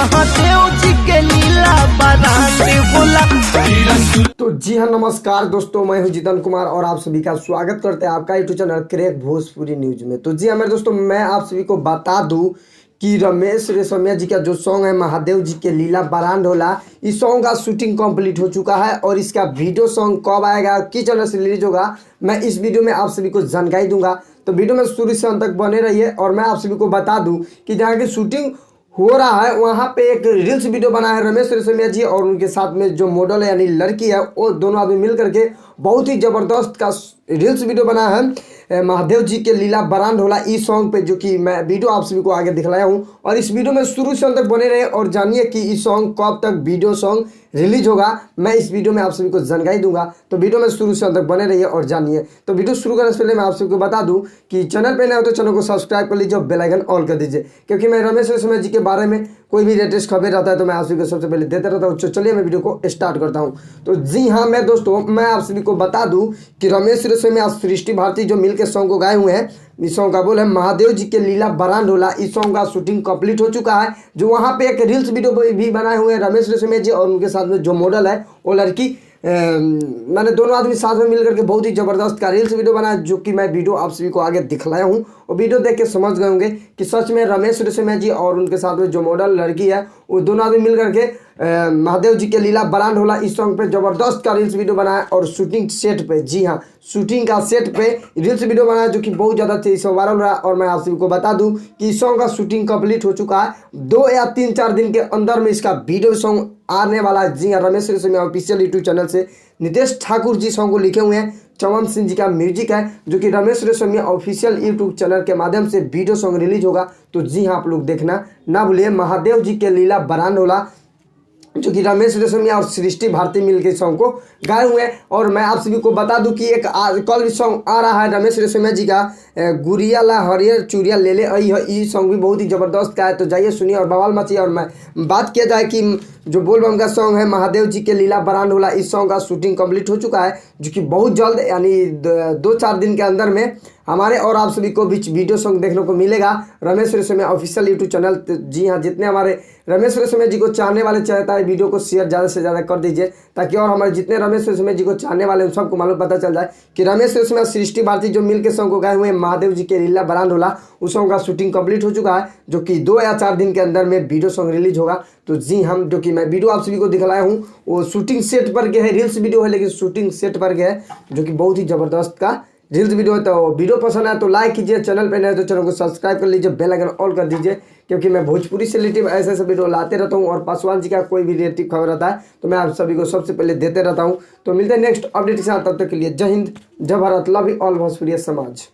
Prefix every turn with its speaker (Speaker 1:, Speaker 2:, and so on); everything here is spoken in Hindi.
Speaker 1: महादेव जी के लीला बरांड होला।
Speaker 2: तो जी हाँ, नमस्कार दोस्तों, मैं हूं जितन कुमार और आप सभी का स्वागत करते हैं आपका YouTube channel crack Bhojpuri news में। तो जी हाँ मेरे दोस्तों, मैं आप सभी को बता दूं कि रमेश रेशमिया जी का जो सॉन्ग है महादेव जी के लीला बरांड होला, इस सॉन्ग का शूटिंग कंप्लीट हो चुका है और इसका वीडियो सॉन्ग कब आएगा, किस चैनल से रिलीज होगा, मैं इस वीडियो में आप सभी को जानकारी दूंगा। तो वीडियो में शुरू से अंत तक बने रहिए। और मैं आप सभी को बता दूं कि जहाँ की शूटिंग हो रहा है वहाँ पे एक रील्स वीडियो बना है रमेश रेशमिया जी और उनके साथ में जो मॉडल है यानी लड़की है, वो दोनों आदमी मिल करके बहुत ही ज़बरदस्त का रील्स वीडियो बना है महादेव जी के लीला बरांड होला इस सॉन्ग पे, जो कि मैं वीडियो आप सभी को आगे दिखलाया हूँ। और इस वीडियो में शुरू से अंत तक बने रहे और जानिए कि इस सॉन्ग कब तक वीडियो सॉन्ग रिलीज होगा, मैं इस वीडियो में आप सभी को जानकारी दूंगा। तो वीडियो में शुरू से अंत तक बने रहिए और जानिए। तो वीडियो शुरू करने से पहले मैं आप सभी को बता दूं कि चैनल पे नए हो तो चैनल को सब्सक्राइब कर लीजिए और बेल आइकन ऑल कर दीजिए, क्योंकि मैं रमेश रेशमिया जी के बारे में कोई भी लेटेस्ट खबर रहता है तो मैं आप सभी को सबसे पहले देता रहता हूँ। तो चलिए मैं वीडियो को स्टार्ट करता हूँ। तो जी हाँ मैं दोस्तों, मैं आप सभी को बता दूं कि रमेश रेशमिया सृष्टि भारती जो मिलकर सॉन्ग को गाए हुए हैं, इस सॉन्ग का बोल है महादेव जी के लीला बरांड होला। इस सॉन्ग का शूटिंग कंप्लीट हो चुका है, जो वहाँ पे एक रील्स वीडियो भी बनाए हुए हैं रमेश रेशमिया जी और उनके साथ में जो मॉडल है वो लड़की, मैंने दोनों आदमी साथ में मिल करके बहुत ही ज़बरदस्त का रील्स वीडियो बनाया, जो कि मैं वीडियो आप सभी को आगे दिखलाया हूँ। और वीडियो देख के समझ गए होंगे कि सच में रमेश रेशमिया जी और उनके साथ में जो मॉडल लड़की है वो दोनों आदमी मिल करके महादेव जी के लीला बरांड होला इस सॉन्ग पे ज़बरदस्त का रील्स वीडियो बनाया और शूटिंग सेट पे, जी हाँ शूटिंग का सेट पे रील्स वीडियो बनाया, जो कि बहुत ज़्यादा तेजी से वायरल रहा। और मैं आप सभी को बता दूं कि इस सॉन्ग का शूटिंग कंप्लीट हो चुका है, 2 या 3-4 दिन के अंदर में इसका वीडियो सॉन्ग आने वाला है। जी हाँ, Ramesh Reshammiya official YouTube channel से नितेश ठाकुर जी सॉन्ग को लिखे हुए हैं, चमन सिंह जी का म्यूजिक है, जो कि Ramesh Reshammiya official YouTube channel के माध्यम से वीडियो सॉन्ग रिलीज होगा। तो जी हाँ आप लोग देखना ना भूलिए, महादेव जी के लीला बरांड होला, जो कि रमेश रेशमिया और सृष्टि भारती मिलकर सॉन्ग को गाए हुए हैं। और मैं आप सभी को बता दूं कि एक कल भी सॉन्ग आ रहा है रमेश रेशमिया जी का, गुड़िया ला हरियर चूड़िया ले ले आई है, ये सॉन्ग भी बहुत ही ज़बरदस्त का है। तो जाइए सुनिए और बवाल मचिए। और मैं बात किया जाए कि जो बोल बम का सॉन्ग है महादेव जी के लीला बरांड होला, इस सॉन्ग का शूटिंग कंप्लीट हो चुका है, जो कि बहुत जल्द यानी 2-4 दिन के अंदर में हमारे और आप सभी को बीच वीडियो सॉन्ग देखने को मिलेगा Ramesh Reshammiya official YouTube channel. जी हाँ, जितने हमारे रमेश रेशमिया जी को चाहने वाले चाहता है वीडियो को शेयर ज़्यादा से ज़्यादा कर दीजिए, ताकि और हमारे जितने रमेश रेशमिया जी को चाहने वाले उन सबको मालूम पता चल जाए कि रमेश रेशमिया सृष्टि भारती जो मिलकर सॉन्ग को गाए हुए हैं महादेव जी के लीला बरांड होला, उस सॉन्ग का शूटिंग कंप्लीट हो चुका है, जो कि 2 या 4 दिन के अंदर में वीडियो सॉन्ग रिलीज होगा। तो जी हम जो कि मैं वीडियो आप सभी को दिखलाया हूँ वो शूटिंग सेट पर गया है, रील्स वीडियो है लेकिन शूटिंग सेट पर गया है, जो कि बहुत ही ज़बरदस्त का रील्स वीडियो है। तो वीडियो पसंद आए तो लाइक कीजिए, चैनल पे नए तो चैनल को सब्सक्राइब कर लीजिए, बेल आइकन ऑल कर दीजिए, क्योंकि मैं भोजपुरी से रिलेटिव ऐसे ऐसे वीडियो लाते रहता हूँ। और पासवान जी का कोई भी रिलेटिव खबर रहता है तो मैं आप सभी को सबसे पहले देते रहता हूँ। तो मिलते हैं नेक्स्ट अपडेट के साथ, तब तक के लिए जय हिंद, जय Bharat, love you all Bhojpuri समाज।